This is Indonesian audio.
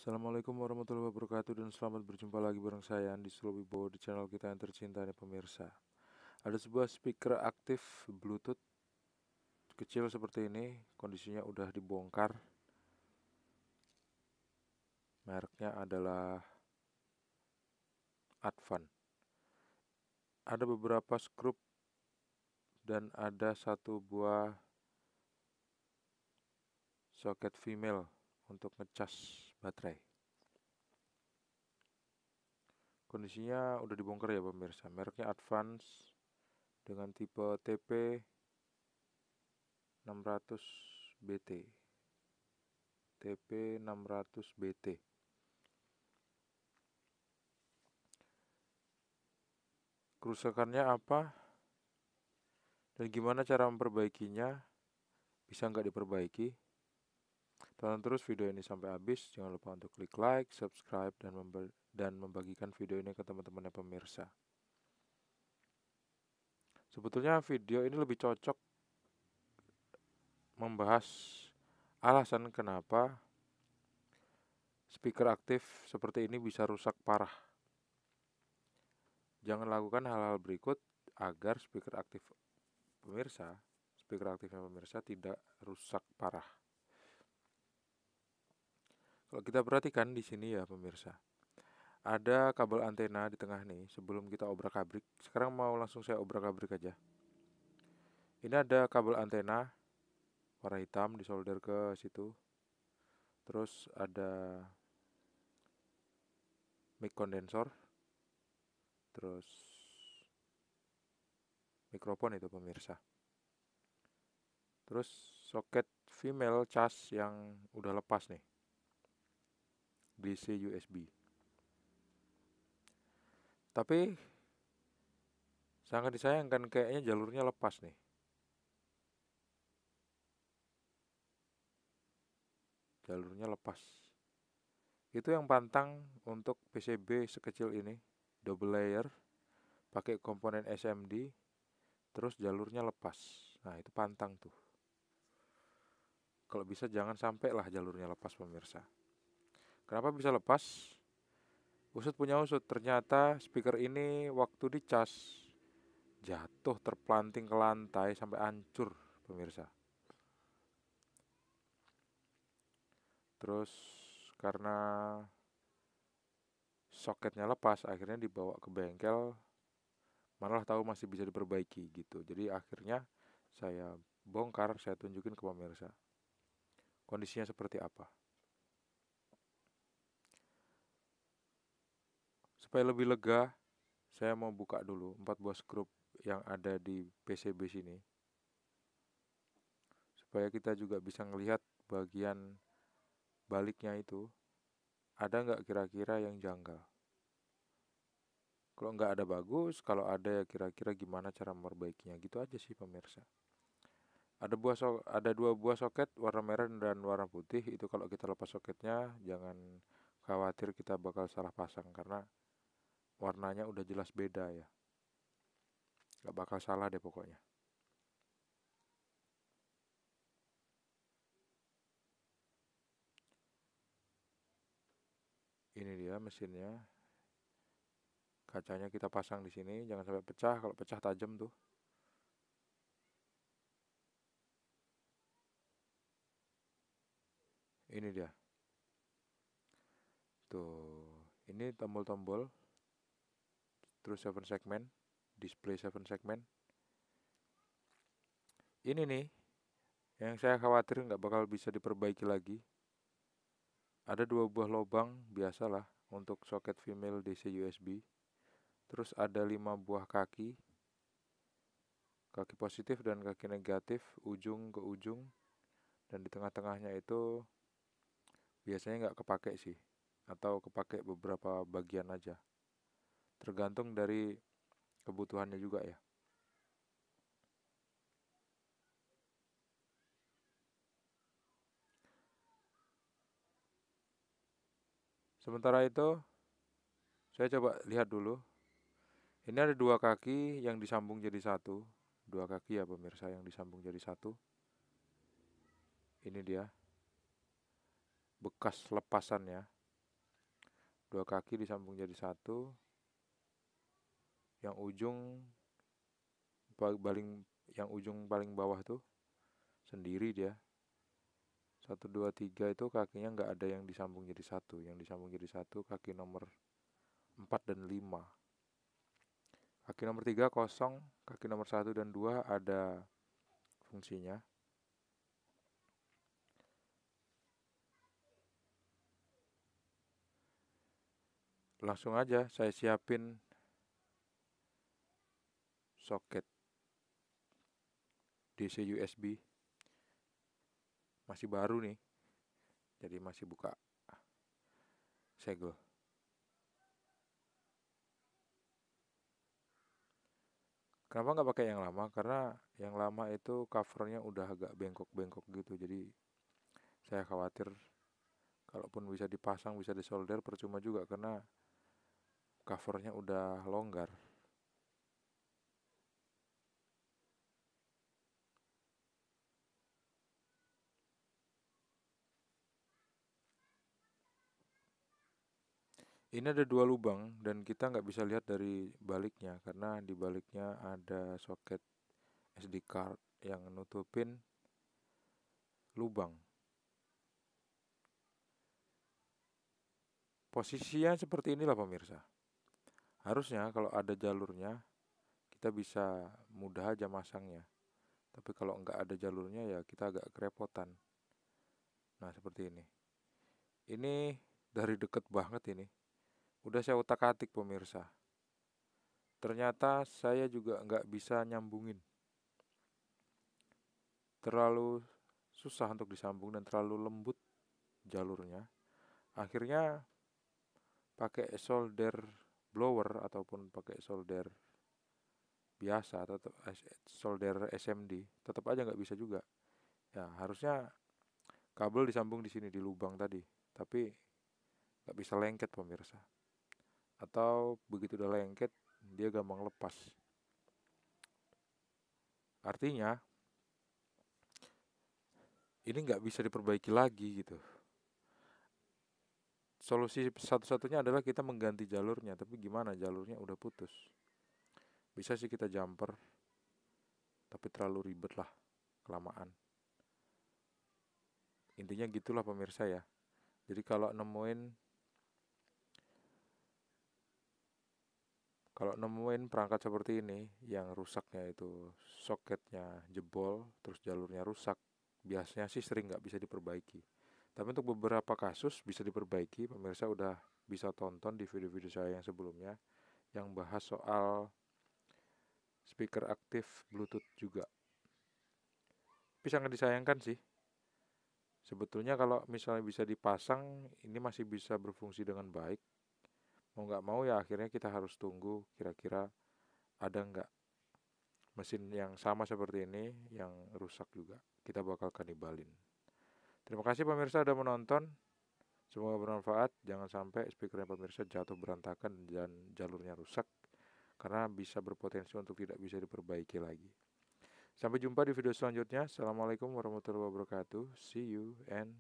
Assalamualaikum warahmatullahi wabarakatuh dan selamat berjumpa lagi bareng saya Andi Sulowibowo di channel kita yang tercinta nih pemirsa. Ada sebuah speaker aktif Bluetooth kecil seperti ini, kondisinya udah dibongkar. Mereknya adalah Advan. Ada beberapa skrup dan ada satu buah soket female untuk ngecas baterai. Kondisinya udah dibongkar ya pemirsa. Mereknya Advance dengan tipe TP 600 BT. TP 600 BT. Kerusakannya apa dan gimana cara memperbaikinya? Bisa nggak diperbaiki? Tonton terus video ini sampai habis. Jangan lupa untuk klik like, subscribe, dan membagikan video ini ke teman-temannya pemirsa. Sebetulnya video ini lebih cocok membahas alasan kenapa speaker aktif seperti ini bisa rusak parah. Jangan lakukan hal-hal berikut agar speaker aktifnya pemirsa tidak rusak parah. Kalau kita perhatikan di sini ya pemirsa, ada kabel antena di tengah nih. Sebelum kita obrak-abrik, sekarang mau langsung saya obrak-abrik aja. Ini ada kabel antena warna hitam disolder ke situ. Terus ada mic kondensor. Terus mikrofon itu pemirsa. Terus soket female cas yang udah lepas nih. DC USB. Tapi sangat disayangkan kayaknya jalurnya lepas nih. Jalurnya lepas. Itu yang pantang untuk PCB sekecil ini, double layer, pakai komponen SMD, terus jalurnya lepas. Nah, itu pantang tuh. Kalau bisa jangan sampai lah jalurnya lepas pemirsa. Kenapa bisa lepas? Usut punya usut, ternyata speaker ini waktu dicas jatuh terpelanting ke lantai sampai hancur pemirsa. Terus karena soketnya lepas akhirnya dibawa ke bengkel, malah tahu masih bisa diperbaiki gitu. Jadi akhirnya saya bongkar, saya tunjukin ke pemirsa kondisinya seperti apa. Supaya lebih lega, saya mau buka dulu 4 buah skrup yang ada di PCB sini. Supaya kita juga bisa ngelihat bagian baliknya itu ada nggak kira-kira yang janggal. Kalau nggak ada bagus, kalau ada ya kira-kira gimana cara memperbaikinya, gitu aja sih pemirsa. Ada dua buah soket warna merah dan warna putih. Itu kalau kita lepas soketnya jangan khawatir kita bakal salah pasang karena warnanya udah jelas beda ya. Gak bakal salah deh pokoknya. Ini dia mesinnya. Kacanya kita pasang di sini, jangan sampai pecah. Kalau pecah tajam tuh. Ini dia. Tuh, ini tombol-tombol. Terus 7 segmen, display 7 segmen. Ini nih, yang saya khawatir nggak bakal bisa diperbaiki lagi. Ada 2 buah lubang, biasalah, untuk soket female DC USB. Terus ada 5 buah kaki positif dan kaki negatif, ujung ke ujung. Dan di tengah-tengahnya itu biasanya nggak kepake sih, atau kepake beberapa bagian aja. Tergantung dari kebutuhannya juga ya. Sementara itu, saya coba lihat dulu. Ini ada 2 kaki yang disambung jadi satu. 2 kaki ya pemirsa yang disambung jadi satu. Ini dia bekas lepasannya. Dua kaki disambung jadi satu. Yang ujung paling bawah tuh sendiri dia. 1, 2, 3 itu kakinya nggak ada yang disambung jadi satu. Yang disambung jadi satu kaki nomor 4 dan 5. Kaki nomor 3 kosong, kaki nomor 1 dan 2 ada fungsinya. Langsung aja saya siapin soket DC USB. Masih baru nih, jadi masih buka segel. Kenapa nggak pakai yang lama? Karena yang lama itu covernya udah agak bengkok-bengkok gitu. Jadi saya khawatir kalaupun bisa dipasang, bisa disolder, percuma juga karena covernya udah longgar. Ini ada 2 lubang dan kita nggak bisa lihat dari baliknya karena di baliknya ada soket SD card yang nutupin lubang. Posisinya seperti inilah pemirsa. Harusnya kalau ada jalurnya kita bisa mudah aja masangnya. Tapi kalau nggak ada jalurnya ya kita agak kerepotan. Nah seperti ini. Ini dari deket banget ini. Udah saya utak-atik pemirsa. Ternyata saya juga nggak bisa nyambungin. Terlalu susah untuk disambung dan terlalu lembut jalurnya. Akhirnya pakai solder blower ataupun pakai solder biasa atau solder SMD tetap aja nggak bisa juga. Ya harusnya kabel disambung di sini di lubang tadi, tapi nggak bisa lengket pemirsa. Atau begitu udah lengket dia gampang lepas. Artinya ini nggak bisa diperbaiki lagi gitu. Solusi satu-satunya adalah kita mengganti jalurnya, tapi gimana jalurnya udah putus. Bisa sih kita jumper, tapi terlalu ribet lah, kelamaan. Intinya gitulah pemirsa ya. Jadi kalau nemuin perangkat seperti ini yang rusaknya itu soketnya jebol, terus jalurnya rusak, biasanya sih sering nggak bisa diperbaiki. Tapi untuk beberapa kasus bisa diperbaiki, pemirsa udah bisa tonton di video-video saya yang sebelumnya yang bahas soal speaker aktif Bluetooth juga. Tapi sangat disayangkan sih. Sebetulnya kalau misalnya bisa dipasang, ini masih bisa berfungsi dengan baik. Mau nggak mau ya akhirnya kita harus tunggu kira-kira ada nggak mesin yang sama seperti ini yang rusak juga. Kita bakal kanibalin. Terima kasih pemirsa sudah menonton. Semoga bermanfaat. Jangan sampai speakernya pemirsa jatuh berantakan dan jalurnya rusak karena bisa berpotensi untuk tidak bisa diperbaiki lagi. Sampai jumpa di video selanjutnya. Assalamualaikum warahmatullahi wabarakatuh. See you and